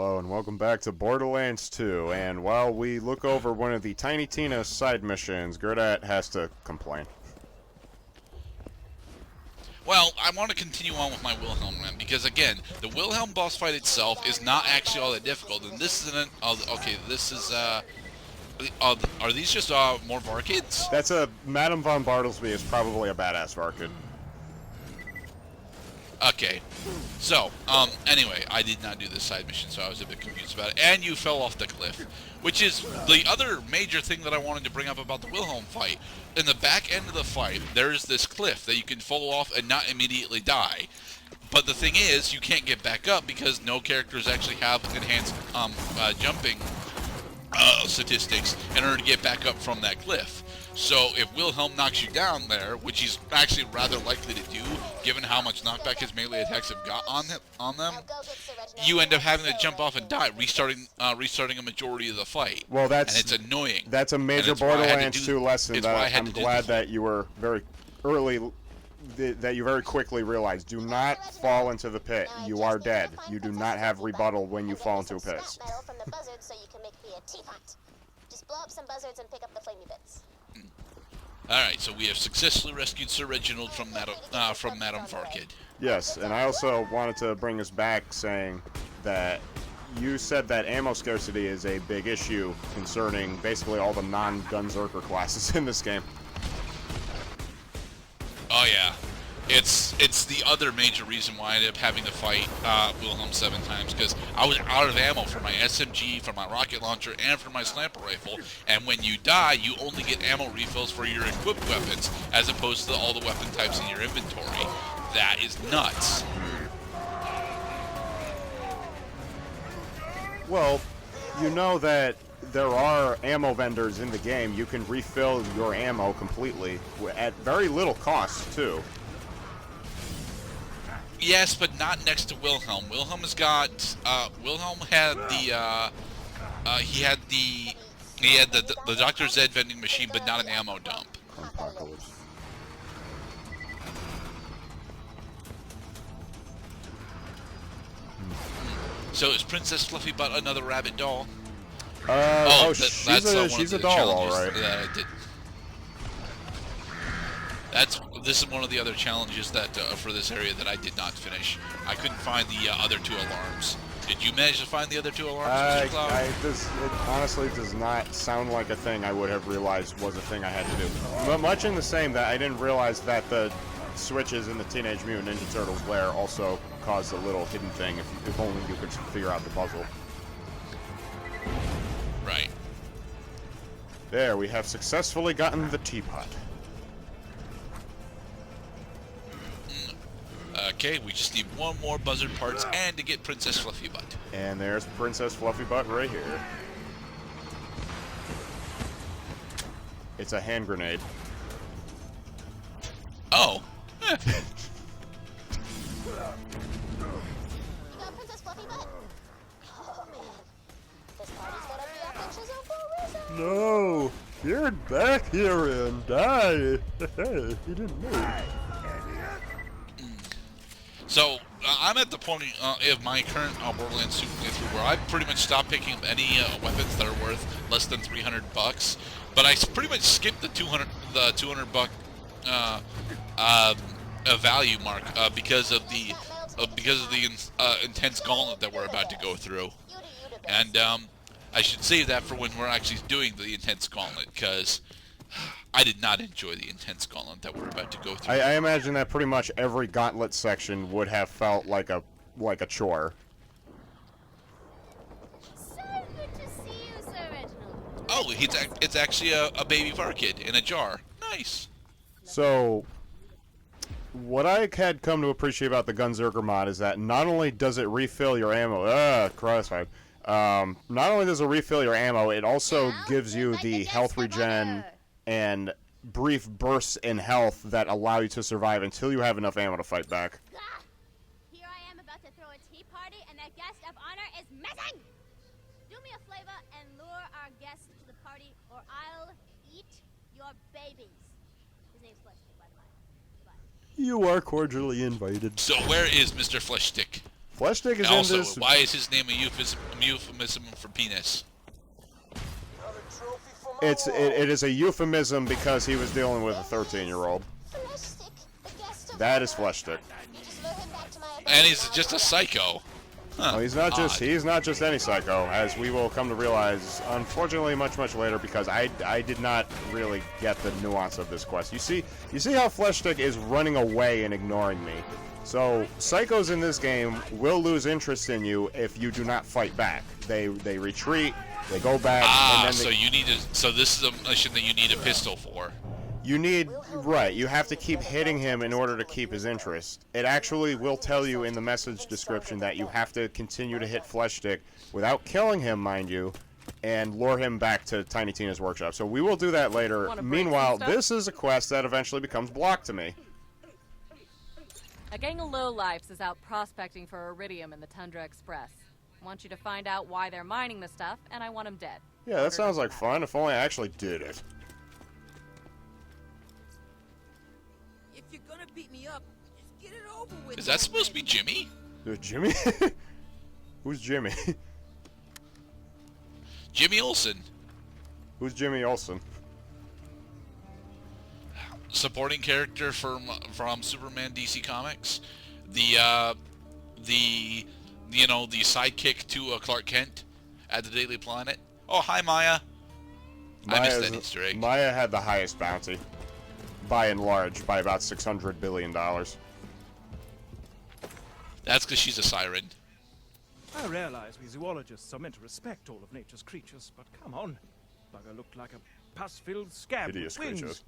Hello and welcome back to Borderlands 2, and while we look over one of the Tiny Tina side missions, Gerdat has to complain. Well, I want to continue on with my Wilhelm run, because again, the Wilhelm boss fight itself is not actually all that difficult, and this isn't, okay, this is, are these just, more Varkids? That's a, Madame von Bartlesby is probably a badass Varkid. Okay, so, anyway, I did not do this side mission, so I was a bit confused about it. And you fell off the cliff, which is the other major thing that I wanted to bring up about the Wilhelm fight. In the back end of the fight, there's this cliff that you can fall off and not immediately die. But the thing is, you can't get back up because no characters actually have enhanced jumping statistics in order to get back up from that cliff. So if Wilhelm knocks you down there, which he's actually rather likely to do, given how much knockback his melee attacks have got on them, you end up having to jump off and die, restarting a majority of the fight. Well, and it's annoying. That's a major Borderlands 2 lesson that I'm glad that you were very early, that you very quickly realized. Do not fall into the pit. You are dead. You do not have rebuttal when you fall into a pit. Just blow up some buzzards and pick up the flamey bits. Alright, so we have successfully rescued Sir Reginald from Madame Varkid. Yes, and I also wanted to bring us back saying that you said that ammo scarcity is a big issue concerning basically all the non-Gunzerker classes in this game. Oh yeah. It's the other major reason why I ended up having to fight Wilhelm 7 times, because I was out of ammo for my SMG, for my rocket launcher, and for my sniper rifle, and when you die, you only get ammo refills for your equipped weapons, as opposed to all the weapon types in your inventory. That is nuts. Well, you know that there are ammo vendors in the game. You can refill your ammo completely, at very little cost, too. Yes, but not next to Wilhelm. Wilhelm has got, Wilhelm had the, he had the Dr. Zed vending machine, but not an ammo dump. Apocalypse. So is Princess Fluffy Butt another rabbit doll? She's a doll, all right. That I did. This is one of the other challenges that for this area that I did not finish. I couldn't find the other two alarms. Did you manage to find the other two alarms, Mr. Cloud? It honestly does not sound like a thing I would have realized was a thing I had to do. But much in the same that I didn't realize that the switches in the Teenage Mutant Ninja Turtles lair also caused a little hidden thing if only you could figure out the puzzle. Right. There, we have successfully gotten the teapot. Okay, we just need one more buzzard parts and to get Princess Fluffy Butt. And there's Princess Fluffy Butt right here. It's a hand grenade. Oh. You got Princess Fluffy Butt? Oh man, this party's gonna be up in Chisel for a reason. No! Get back here and die! He didn't move. So, I'm at the point of my current Borderlands 2 playthrough where I pretty much stopped picking up any weapons that are worth less than $300, but I pretty much skipped the $200 value mark because of the intense gauntlet that we're about to go through, and I should save that for when we're actually doing the intense gauntlet, because I did not enjoy the intense gauntlet that we're about to go through. I imagine that pretty much every gauntlet section would have felt like a chore. So good to see you, Sir Reginald. Oh, it's actually a baby Varkid in a jar. Nice. So, what I had come to appreciate about the Gunzerker mod is that not only does it refill your ammo, crossfire. Not only does it refill your ammo, it also gives you the health regen and brief bursts in health that allow you to survive until you have enough ammo to fight back. Here I am about to throw a tea party and a guest of honor is missing! Do me a favor and lure our guest to the party or I'll eat your babies. His name's Fleshstick, by the way. Bye. You are cordially invited. So where is Mr. Fleshstick? Fleshstick is Also, in this. why is his name a euphemism for penis? It is a euphemism because he was dealing with a 13-year-old. That is Fleshstick. And he's just a psycho. Huh, Well, he's not odd. just any psycho, as we will come to realize, unfortunately, much later, because I did not really get the nuance of this quest. You see how Fleshstick is running away and ignoring me. So psychos in this game will lose interest in you if you do not fight back. They retreat, they go back, and then so you need to. So this is a mission that you need a pistol for. you have to keep hitting him in order to keep his interest. It actually will tell you in the message description that you have to continue to hit Fleshstick without killing him, mind you, and lure him back to Tiny Tina's workshop. So we will do that later. Meanwhile, this is a quest that eventually becomes blocked to me. A gang of lowlifes is out prospecting for iridium in the Tundra Express. I want you to find out why they're mining the stuff, and I want them dead. Yeah, that sounds like fun, if only I actually did it. If you're gonna beat me up, just get it over with. Is that supposed to be Jimmy? Jimmy? Who's Jimmy? Jimmy Olsen. Who's Jimmy Olsen? Supporting character from Superman DC Comics, the sidekick to Clark Kent at the Daily Planet. Oh, hi Maya. I missed that Easter egg. Maya had the highest bounty, by and large, by about $600 billion. That's because she's a siren. I realize we zoologists are meant to respect all of nature's creatures, but come on. Bugger looked like a pus-filled scab Hideous with wings. creatures.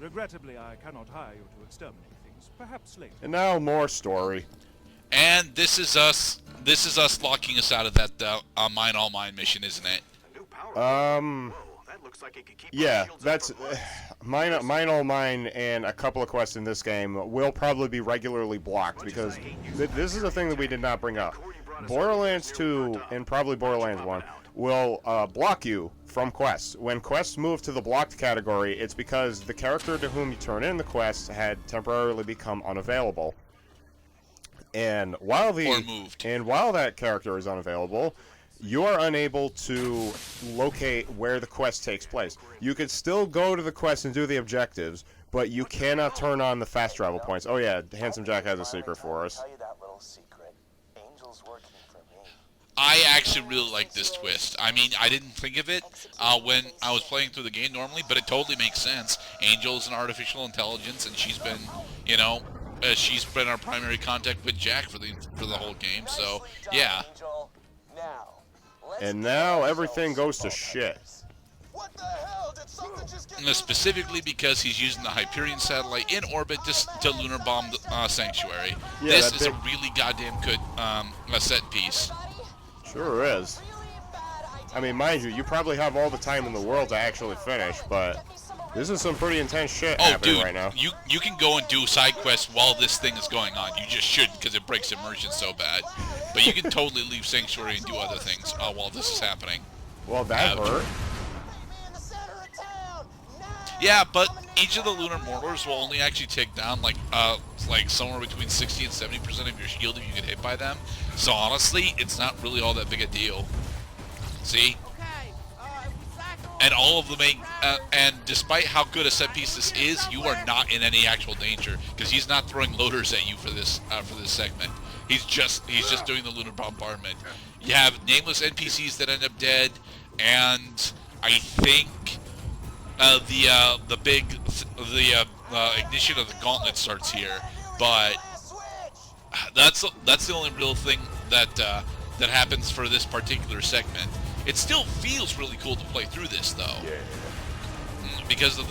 Regrettably, I cannot hire you to exterminate things. Perhaps later. And now more story. And this is us locking us out of that Mine All Mine mission, isn't it? Yeah, that's mine all mine, and a couple of quests in this game will probably be regularly blocked because this is a thing that we did not bring up. Borderlands 2 and probably Borderlands 1 will block you from quests. When quests move to the blocked category, it's because the character to whom you turn in the quest had temporarily become unavailable. And while that character is unavailable, you are unable to locate where the quest takes place. You could still go to the quest and do the objectives, but you cannot turn on the fast travel points. Oh yeah, Handsome Jack has a secret for us. I actually really like this twist. I mean, I didn't think of it when I was playing through the game normally, but it totally makes sense. Angel's an artificial intelligence, and she's been, she's been our primary contact with Jack for the whole game. So yeah. And now everything goes to shit. What the hell? Did something just get Specifically because he's using the Hyperion satellite in orbit to lunar bomb the Sanctuary. Yeah, this that is a big- really goddamn good set piece. Sure is. I mean, mind you, you probably have all the time in the world to actually finish, but this is some pretty intense shit Oh, happening dude, right now. you can go and do side quests while this thing is going on. You just shouldn't because it breaks immersion so bad. But you can totally leave Sanctuary and do other things while this is happening. Well, that Ouch. hurt. Yeah, but each of the Lunar Mortars will only actually take down like somewhere between 60 and 70% of your shield if you get hit by them. So honestly, it's not really all that big a deal. See? And all of the main, and despite how good a set piece this is, you are not in any actual danger because he's not throwing loaders at you for this segment. He's just doing the lunar bombardment. You have nameless NPCs that end up dead, and I think the ignition of the gauntlet starts here. But that's the only real thing that happens for this particular segment. It still feels really cool to play through this, though. Yeah. Because of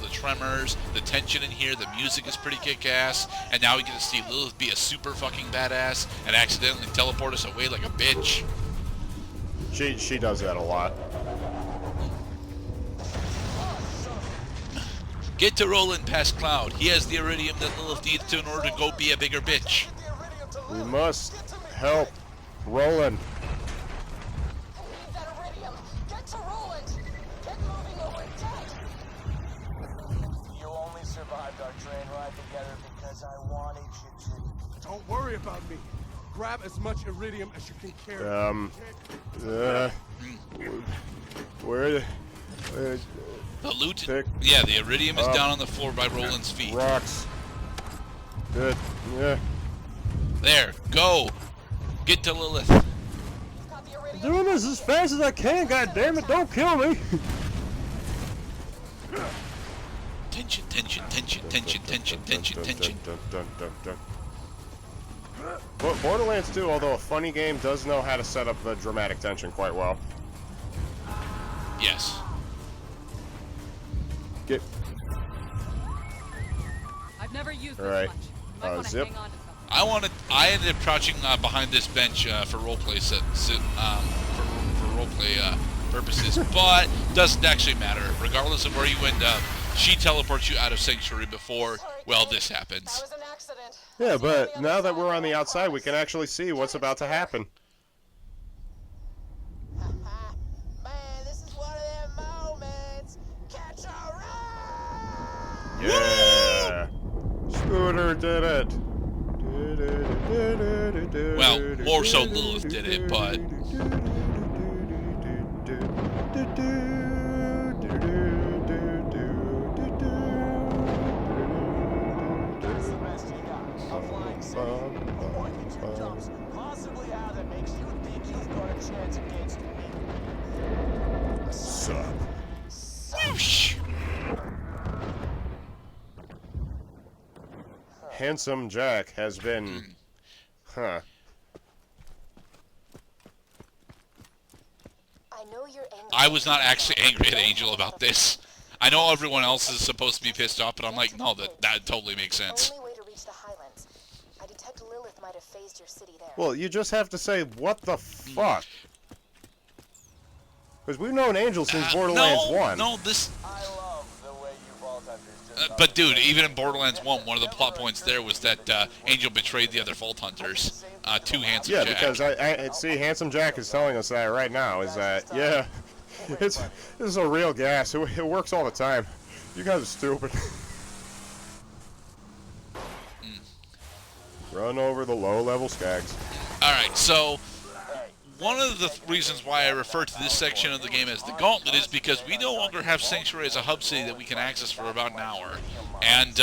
the tremors, the tension in here, the music is pretty kick-ass, and now we get to see Lilith be a super fucking badass and accidentally teleport us away like a bitch. She does that a lot. Get to Roland past Cloud. He has the iridium that Lilith needs to in order to go be a bigger bitch. We must help Roland. You only survived our train ride together because I wanted you to. Don't worry about me. Grab as much iridium as you can carry. Where? The loot? Pick. Yeah, the iridium is Up. down on the floor by Roland's feet. Rocks. Good. Yeah. There, go. Get to Lilith. Doing this as fast as I can. God damn it! Don't kill me. Tension, tension, tension, tension, tension, tension, tension. But Borderlands 2, although a funny game, does know how to set up the dramatic tension quite well. Yes. Get. I've never used this Alright. much. You might want to Zip. hang on to something. I ended up crouching behind this bench for roleplay for roleplay purposes, but doesn't actually matter. Regardless of where you end up, she teleports you out of Sanctuary before, well, this happens. That was an accident. Yeah, but now that we're on the outside, we can actually see what's about to happen. Man, this is one of them moments. Catch a ride! Yeah. Scooter did it. Well, more so Lilith did it, but That's the best you got. A flying city. Or YouTube jumps. Possibly how that makes you think you've got a chance against me. Sup. whoosh. Handsome Jack has been... Huh. I know you're angry. I was not actually angry at Angel about this. I know everyone else is supposed to be pissed off, but I'm like, no, that totally makes sense. Only way to reach the Highlands. I detect Lilith might have phased your city there. Well, you just have to say, what the fuck? Because we've known Angel since Borderlands 1. No, this... I love the way you Vault Hunters just but dude, even in Borderlands 1, one of the plot points there was that Angel betrayed the other Vault Hunters to Handsome Yeah, Jack. because I see, Handsome Jack is telling us that right now, is that, yeah, this is a real gas. It works all the time. You guys are stupid. Run over the low-level skags. Alright, so one of the reasons why I refer to this section of the game as the Gauntlet is because we no longer have Sanctuary as a hub city that we can access for about an hour. And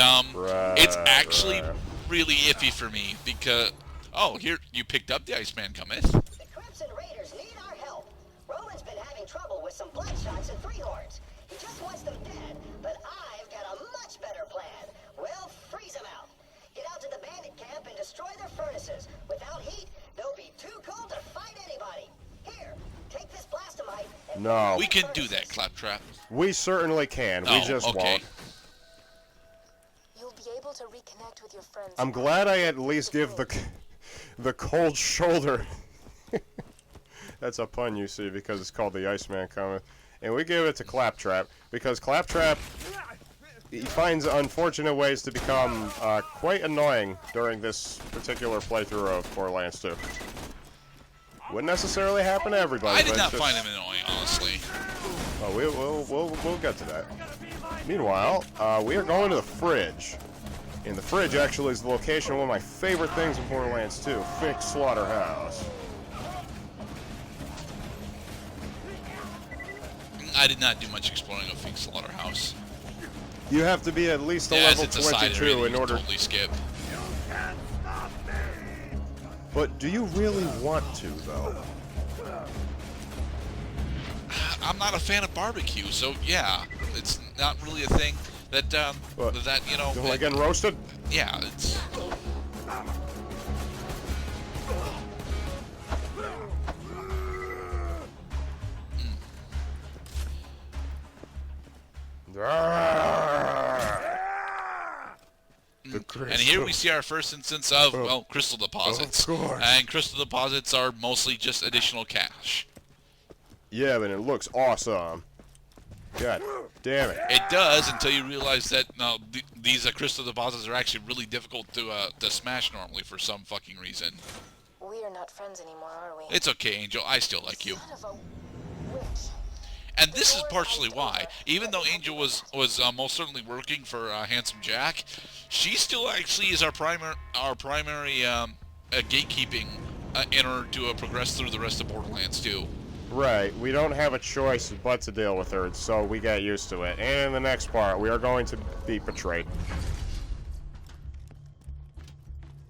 it's actually really iffy for me because... Oh, here, you picked up the Iceman Cometh. The Crimson Raiders need our help. Roland's been having trouble with some Bloodshots and Freehorns. He just wants them dead, but I've got a much better plan. We'll freeze them out. Get out to the bandit camp and destroy their furnaces. Without heat, they'll be too cold to fight anybody. Here, take this blastomite and... No. We can do that, Claptrap. We certainly can. We just okay. won't. You'll be able to reconnect with your friends. I'm glad I at least give the cold shoulder. That's a pun, you see, because it's called the Iceman Cometh. And we give it to Claptrap, because Claptrap, he finds unfortunate ways to become quite annoying during this particular playthrough of Borderlands 2. Wouldn't necessarily happen to everybody. I did but not just, find him annoying, honestly. Oh, we'll get to that. Meanwhile, we are going to the fridge. And the fridge actually is the location of one of my favorite things in Borderlands 2, Fink's Slaughterhouse. I did not do much exploring of Fink's Slaughterhouse. You have to be at least a Yeah, level it's a side 22 area that in you order. totally skip. But do you really want to, though? I'm not a fan of barbecue, so yeah, it's not really a thing that What? that you know. Don't like getting roasted? Yeah, it's. And here we see our first instance of, well, crystal deposits. Of course. And crystal deposits are mostly just additional cash. Yeah, but it looks awesome. God damn it. It does until you realize that these crystal deposits are actually really difficult to smash normally for some fucking reason. We are not friends anymore, are we? It's okay, Angel. I still like you. Son of a witch. And this is partially why. Even though Angel was most certainly working for Handsome Jack, she still actually is our primary gatekeeping in order to progress through the rest of Borderlands 2. Right, we don't have a choice but to deal with her, so we get used to it. And in the next part, we are going to be betrayed.